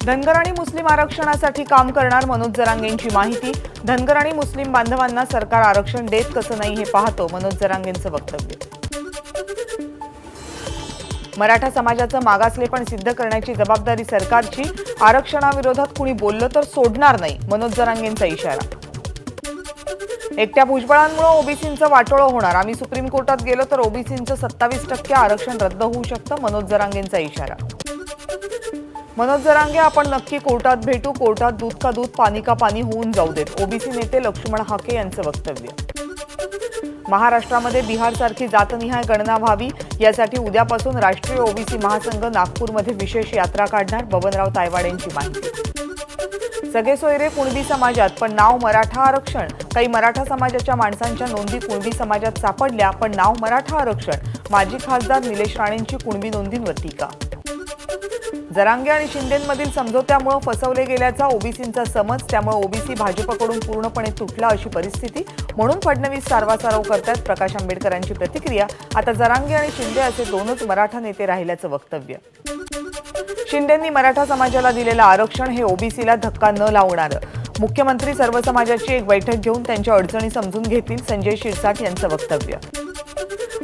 धनगर आणि मुस्लिम आरक्षणासाठी काम करणार मनोज जरांगेंची माहिती। धनगर आणि मुस्लिम बांधवांना सरकार आरक्षण देत कसं नाही हे पाहतो, मनोज जरांगेंचं वक्तव्य। मराठा समाजाचं मागासलेपण सिद्ध करण्याची जबाबदारी सरकारची, आरक्षणाविरोधात कुणी बोललं तर सोडणार नाही, मनोज जरांगेंचा इशारा। एकट्या भुजबळांमुळे ओबीसींचं वाटोळं होणार, आम्ही सुप्रीम कोर्टात गेलो तर ओबीसींचं 27% आरक्षण रद्द होऊ शकतं, मनोज जरांगेंचा इशारा। मनोज जरांगे, आपण नक्की कोर्टात भेटू, कोर्टात दूध का दूध पानी का पानी होऊन जाऊ देत, ओबीसी नेते लक्ष्मण हाके यांचं वक्तव्य। महाराष्ट्रामध्ये बिहारसारखी जातनिहाय गणना व्हावी यासाठी उद्यापासून राष्ट्रीय ओबीसी महासंघ नागपूरमध्ये विशेष यात्रा काढणार, बबनराव तायवाड यांची माहिती। सगळे सोयरे कुणबी समाजात पण नाव मराठा आरक्षण, काही मराठा समाजाच्या माणसांच्या नोंदी कुणबी समाजात सापडल्या पण नाव मराठा आरक्षण, माजी खासदार निलेश राणेंची कुणबी नोंदींवर टीका। जरांगे आणि शिंदेंमधील समझोत्यामुळे फसवले गेल्याचा ओबीसींचा समज, त्यामुळे ओबीसी भाजपकडून पूर्णपणे तुटला अशी परिस्थिती, म्हणून फडणवीस सारवासारव करतात, प्रकाश आंबेडकरांची प्रतिक्रिया। आता जरांगे आणि शिंदे असे दोनच मराठा नेते राहिल्याचं वक्तव्य। शिंदेंनी मराठा समाजाला दिलेलं आरक्षण हे ओबीसीला धक्का न लावणारं, मुख्यमंत्री सर्व समाजाची एक बैठक घेऊन त्यांच्या अडचणी समजून घेतील, संजय शिरसाट यांचं वक्तव्य।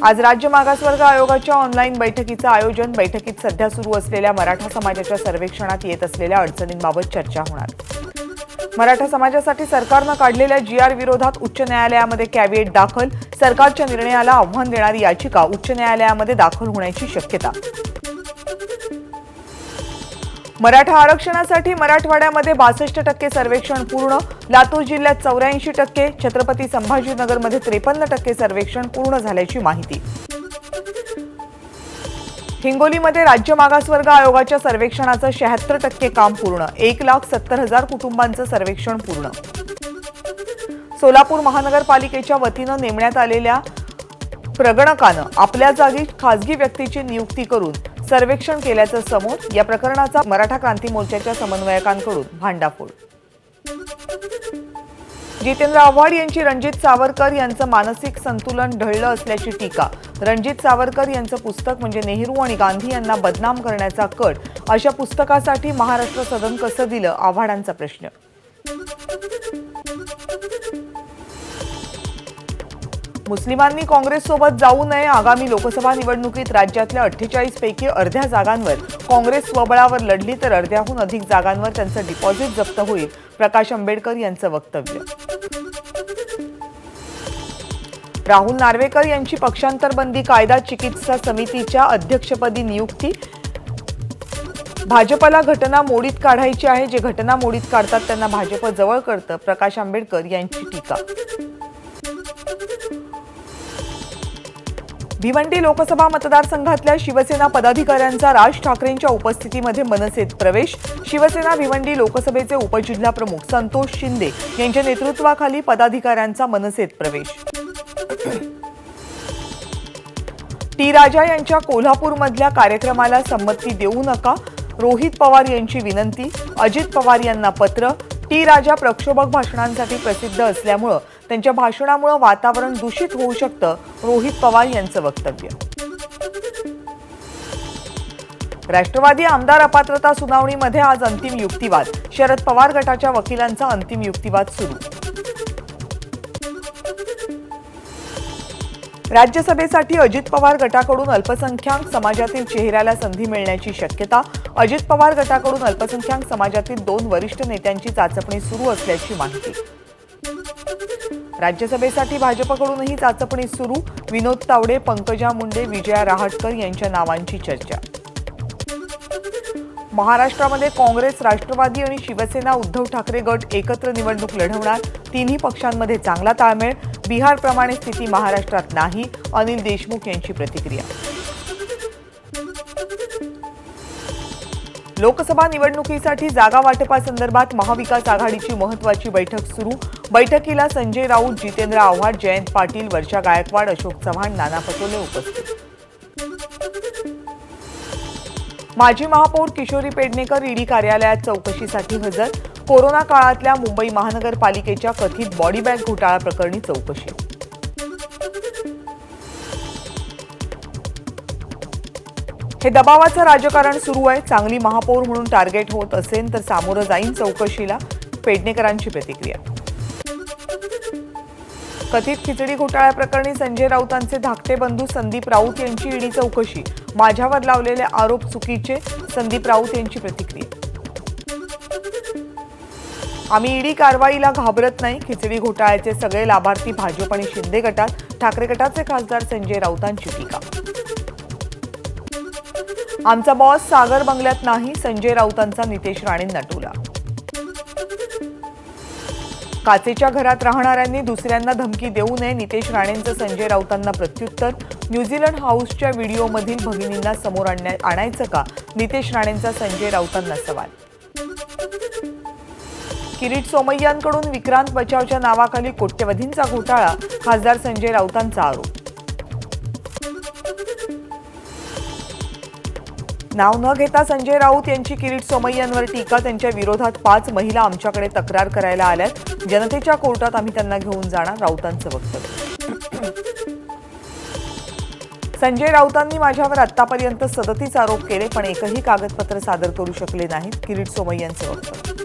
आज राज्य मागासवर्ग आयोगाच्या ऑनलाईन बैठकीचं आयोजन, बैठकीत सध्या सुरू असलेल्या मराठा समाजाच्या सर्वेक्षणात येत असलेल्या अडचणींबाबत चर्चा होणार। मराठा समाजासाठी सरकारनं काढलेल्या जीआर विरोधात उच्च न्यायालयामध्ये कॅव्हिएट दाखल, सरकारच्या निर्णयाला आव्हान देणारी याचिका उच्च न्यायालयामध्ये दाखल होण्याची शक्यता। मराठा आरक्षणासाठी मराठवाड्यामध्ये 62% सर्वेक्षण पूर्ण, लातूर जिल्ह्यात 84%, छत्रपती संभाजीनगरमध्ये 53% सर्वेक्षण पूर्ण झाल्याची माहिती। हिंगोलीमध्ये राज्य मागासवर्ग आयोगाच्या सर्वेक्षणाचं 76% काम पूर्ण, 1,70,000 कुटुंबांचं सर्वेक्षण पूर्ण। सोलापूर महानगरपालिकेच्या वतीनं नेमण्यात आलेल्या प्रगणकानं आपल्या जागी खासगी व्यक्तीची नियुक्ती करून सर्वेक्षण केल्याचं समोर, या प्रकरणाचा मराठा क्रांती मोर्चाच्या समन्वयकांकडून भांडाफोड। जितेंद्र आव्हाड यांची रणजित सावरकर यांचं मानसिक संतुलन ढळलं असल्याची टीका। रणजित सावरकर यांचं पुस्तक म्हणजे नेहरू आणि गांधी यांना बदनाम करण्याचा कट, अशा पुस्तकासाठी महाराष्ट्र सदन कसं दिलं, आव्हाडांचा प्रश्न। मुस्लिमांनी काँग्रेससोबत जाऊ नये, आगामी लोकसभा निवडणुकीत राज्यातल्या 48 पैकी अर्ध्या जागांवर काँग्रेस स्वबळावर लढली तर अर्ध्याहून अधिक जागांवर त्यांचं डिपॉझिट जप्त होईल, प्रकाश आंबेडकर यांचं वक्तव्य। राहुल नार्वेकर यांची पक्षांतरबंदी कायदा चिकित्सा समितीच्या अध्यक्षपदी नियुक्ती। भाजपला घटना मोडीत काढायची आहे, जे घटना मोडीत काढतात त्यांना भाजप जवळ करतं, प्रकाश आंबेडकर यांची टीका। भिवंडी लोकसभा मतदारसंघातल्या शिवसेना पदाधिकाऱ्यांचा राज ठाकरेंच्या उपस्थितीमध्ये मनसेत प्रवेश। शिवसेना भिवंडी लोकसभेचे उपजिल्हाप्रमुख संतोष शिंदे यांच्या नेतृत्वाखाली पदाधिकाऱ्यांचा मनसेत प्रवेश। टी राजा यांच्या कोल्हापूरमधल्या कार्यक्रमाला संमती देऊ नका, रोहित पवार यांची विनंती। अजित पवार यांना पत्र। टी राजा प्रक्षोभक भाषणांसाठी प्रसिद्ध असल्यामुळे त्यांच्या भाषणामुळे वातावरण दूषित होऊ शकतं, रोहित पवार यांचं वक्तव्य। राष्ट्रवादी आमदार अपात्रता सुनावणीमध्ये आज अंतिम युक्तिवाद, शरद पवार गटाच्या वकिलांचा अंतिम युक्तिवाद सुरू। राज्यसभेसाठी अजित पवार गटाकडून अल्पसंख्याक समाजातील चेहऱ्याला संधी मिळण्याची शक्यता। अजित पवार गटाकडून अल्पसंख्याक समाजातील 2 वरिष्ठ नेत्यांची चाचपणी सुरू असल्याची माहिती। राज्यसभेसाठी भाजपकडूनही चाचपणी सुरू, विनोद तावडे, पंकजा मुंडे, विजया रहाटकर यांच्या नावांची चर्चा। महाराष्ट्रामध्ये काँग्रेस, राष्ट्रवादी आणि शिवसेना उद्धव ठाकरे गट एकत्र निवडणूक लढवणार, तिन्ही पक्षांमध्ये चांगला ताळमेळ, बिहारप्रमाणे स्थिती महाराष्ट्रात नाही, अनिल देशमुख यांची प्रतिक्रिया। लोकसभा निवडणुकीसाठी जागा वाटपासंदर्भात महाविकास आघाडीची महत्त्वाची बैठक सुरू, बैठकीला संजय राऊत, जितेंद्र आव्हाड, जयंत पाटील, वर्षा गायकवाड, अशोक चव्हाण, नाना पटोले उपस्थित। माजी महापौर किशोरी पेडणेकर ईडी कार्यालयात चौकशीसाठी हजर, कोरोना काळातल्या मुंबई महानगरपालिकेच्या कथित बॉडी बॅग घोटाळा प्रकरणी चौकशी। हे दबावाचं राजकारण सुरू आहे. चांगली महापौर म्हणून टार्गेट होत असेल तर सामोरं जाईन चौकशीला, पेडणेकरांची प्रतिक्रिया. कथित खिचडी घोटाळ्याप्रकरणी संजय राऊतांचे धाकटे बंधू संदीप राऊत यांची ईडी चौकशी. माझ्यावर लावलेले आरोप चुकीचे, संदीप राऊत यांची प्रतिक्रिया. आम्ही ईडी कारवाईला घाबरत नाही. खिचडी घोटाळ्याचे सगळे लाभार्थी भाजप आणि शिंदे गटात. ठाकरे गटाचे खासदार संजय राऊतांची टीका. आमचा बॉस सागर बंगल्यात नाही, संजय राऊतांचा नितेश राणेंना टोला. काचेच्या घरात राहणाऱ्यांनी दुसऱ्यांना धमकी देऊ नये, नितेश राणेंचं संजय राऊतांना प्रत्युत्तर. न्यूझीलंड हाऊसच्या व्हिडिओमधील भगिनींना समोर आणायचं का, नितेश राणेंचा संजय राऊतांना सवाल. किरीट सोमय्यांकडून विक्रांत बचावच्या नावाखाली कोट्यवधींचा घोटाळा, खासदार संजय राऊतांचा आरोप. नाव न घेता संजय राऊत यांची किरीट सोमय्यांवर टीका. त्यांच्या विरोधात 5 महिला आमच्याकडे तक्रार करायला आल्यात. जनतेच्या कोर्टात आम्ही त्यांना घेऊन जाणार, राऊतांचं वक्तव्य. संजय राऊतांनी माझ्यावर आतापर्यंत 37 आरोप केले, पण एकही कागदपत्र सादर करू शकले नाहीत, किरीट सोमय्यांचं वक्तव्य.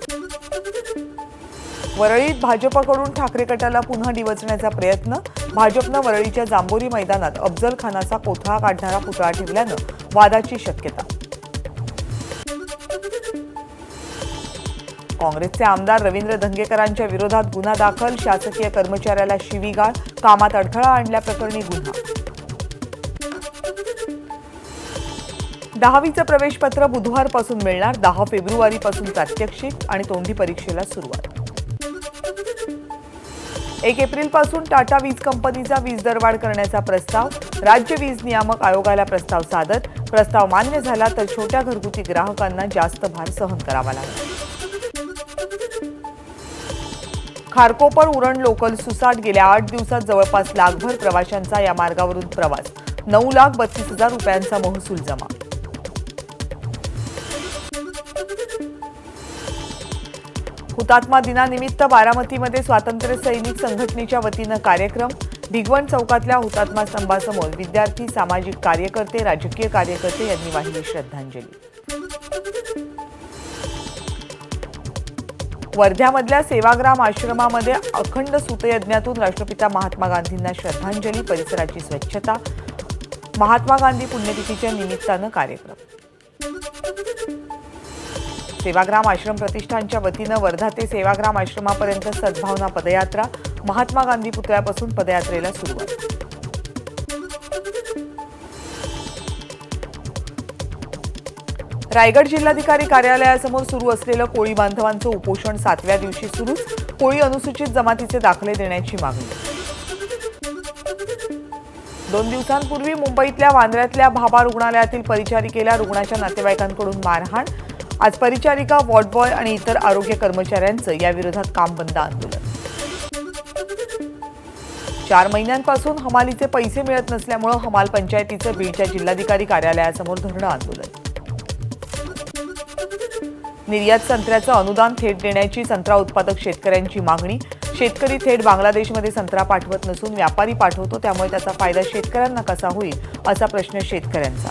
वरळीत भाजपकडून ठाकरे गटाला पुन्हा डिवचण्याचा प्रयत्न. भाजपनं वरळीच्या जांभोरी मैदानात अफजल खानाचा कोथळा काढणारा पुतळा ठेवल्यानं वादाची शक्यता. काँग्रेसचे आमदार रवींद्र धंगेकरांच्या विरोधात गुन्हा दाखल. शासकीय कर्मचाऱ्याला शिवीगाळ, कामात अडथळा आणल्याप्रकरणी गुन्हा. 10वीचं प्रवेशपत्र बुधवारपासून मिळणार. 10 फेब्रुवारीपासून प्रात्यक्षिक आणि तोंडी परीक्षेला सुरुवात. 1 एप्रिलपासून टाटा वीज कंपनीचा वीज दरवाढ करण्याचा प्रस्ताव. राज्य वीज नियामक आयोगाला प्रस्ताव सादर. प्रस्ताव मान्य झाला तर छोट्या घरगुती ग्राहकांना जास्त भार सहन करावा लागेल. खारकोपर उरण लोकल सुसाट. गेल्या 8 दिवसात जवळपास लाखभर प्रवाशांचा या मार्गावरून प्रवास. 9,32,000 रुपयांचा महसूल जमा. हुतात्मा दिनानिमित्त बारामतीमध्ये स्वातंत्र्य सैनिक संघटनेच्या वतीनं कार्यक्रम. भिगवण चौकातल्या हुतात्मा स्तंभासमोर विद्यार्थी, सामाजिक कार्यकर्ते, राजकीय कार्यकर्ते यांनी वाहिली श्रद्धांजली. वर्ध्यामधल्या सेवाग्राम आश्रमामध्ये अखंड सूतयज्ञातून राष्ट्रपिता महात्मा गांधींना श्रद्धांजली. परिसराची स्वच्छता. महात्मा गांधी पुण्यतिथीच्या निमित्तानं कार्यक्रम. सेवाग्राम आश्रम प्रतिष्ठानच्या वतीनं वर्धा ते सेवाग्राम आश्रमापर्यंत सद्भावना पदयात्रा. महात्मा गांधी पुतळ्यापासून पदयात्रेला सुरुवात. रायगड जिल्हाधिकारी कार्यालयासमोर सुरू असलेलं कोळी बांधवांचं उपोषण 7व्या दिवशी सुरूच. कोळी अनुसूचित जमातीचे दाखले देण्याची मागणी. 2 दिवसांपूर्वी मुंबईतल्या वांद्र्यातल्या भाभा रुग्णालयातील परिचारिकेला रुग्णाच्या नातेवाईकांकडून मारहाण. आज परिचारिका, वॉर्ड बॉय आणि इतर आरोग्य कर्मचाऱ्यांचं या विरोधात काम बंद आंदोलन. 4 महिन्यांपासून हमालीचे पैसे मिळत नसल्यामुळे हमाल पंचायतीचं बीडच्या जिल्हाधिकारी कार्यालयासमोर धरणं आंदोलन. निर्यात संत्र्याचं अनुदान थेट देण्याची संत्रा उत्पादक शेतकऱ्यांची मागणी. शेतकरी थेट बांगलादेशमध्ये संत्रा पाठवत नसून व्यापारी पाठवतो, त्यामुळे त्याचा फायदा शेतकऱ्यांना कसा होईल असा प्रश्न शेतकऱ्यांचा.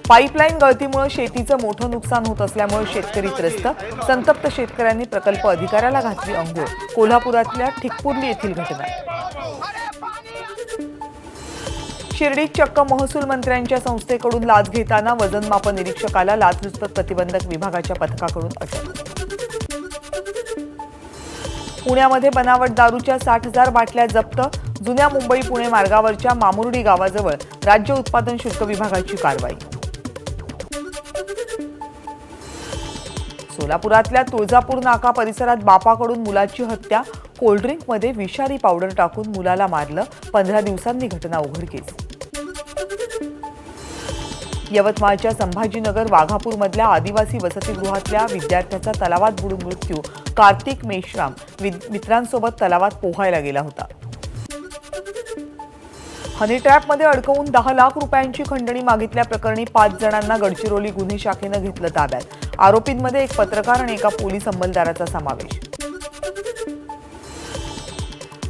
पाईपलाईन गळतीमुळे शेतीचं मोठं नुकसान होत असल्यामुळे शेतकरी त्रस्त. संतप्त शेतकऱ्यांनी प्रकल्प अधिकाऱ्याला घातली अंघोळ. कोल्हापुरातल्या ठिकपुर्ली येथील घटना. शिर्डीत चक्क महसूल मंत्र्यांच्या संस्थेकडून लाच घेताना वजनमापन निरीक्षकाला लाचलुचपत प्रतिबंधक विभागाच्या पथकाकडून अटक. पुण्यामध्ये बनावट दारूच्या 60,000 बाटल्या जप्त. जुन्या मुंबई पुणे मार्गावरच्या मामुर्डी गावाजवळ राज्य उत्पादन शुल्क विभागाची कारवाई. सोलापुरातल्या तुळजापूर नाका परिसरात बापाकडून मुलाची हत्या. कोल्ड्रिंकमध्ये विषारी पावडर टाकून मुलाला मारलं. 15 दिवसांनी घटना उघडकीस. यवतमाळच्या संभाजीनगर वाघापूरमधल्या आदिवासी वसतिगृहातल्या विद्यार्थ्याचा तलावात बुडून मृत्यू. कार्तिक मेश्राम मित्रांसोबत तलावात पोहायला गेला होता. हनी ट्रॅपमध्ये अडकवून 10 लाख रुपयांची खंडणी मागितल्याप्रकरणी 5 जणांना गडचिरोली गुन्हे शाखेनं घेतलं ताब्यात. आरोपींमध्ये एक पत्रकार आणि एका पोलीस अंमलदाराचा समावेश.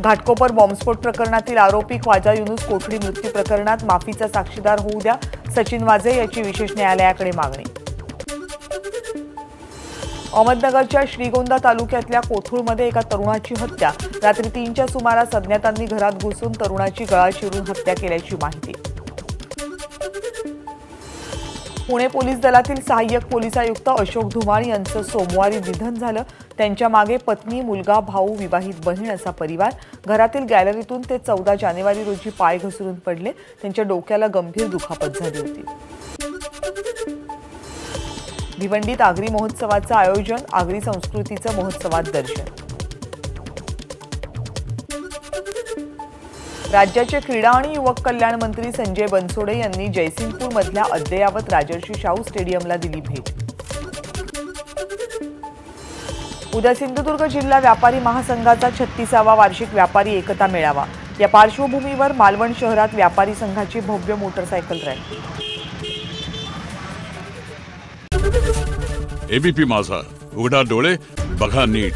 घाटकोपर बॉम्बस्फोट प्रकरणातील आरोपी ख्वाजा युनुस कोठडी मृत्यू प्रकरणात माफीचा साक्षीदार होऊ द्या, सचिन वाझे याची विशेष न्यायालयाकडे मागणी. अहमदनगरच्या श्रीगोंदा तालुक्यातल्या कोथरूडमध्ये एका तरुणाची हत्या. रात्री 3च्या सुमारास अज्ञातांनी घरात घुसून तरुणाची गळा चिरून हत्या केल्याची माहिती. पुणे पोलीस दलातील सहाय्यक पोलीस आयुक्त अशोक धुमाळ यांचं सोमवारी निधन झालं. त्यांच्या मागे पत्नी, मुलगा, भाऊ, विवाहित बहीण असा परिवार. घरातील गॅलरीतून ते 14 जानेवारी रोजी पाय घसरून पडले. त्यांच्या डोक्याला गंभीर दुखापत झाली होती. भिवंडीत आगरी महोत्सवाचं आयोजन. आगरी संस्कृतीचं महोत्सवात दर्शन. राज्याचे क्रीडा आणि युवक कल्याण मंत्री संजय बनसोडे यांनी जयसिंगपूरमधल्या अद्ययावत राजर्षी शाहू स्टेडियमला दिली भेट. उद्या सिंधुदुर्ग जिल्हा व्यापारी महासंघाचा 36वा वार्षिक व्यापारी एकता मेळावा. या पार्श्वभूमीवर मालवण शहरात व्यापारी संघाची भव्य मोटरसायकल रॅली. एबीपी माझा, उघडा डोळे बघा नीट.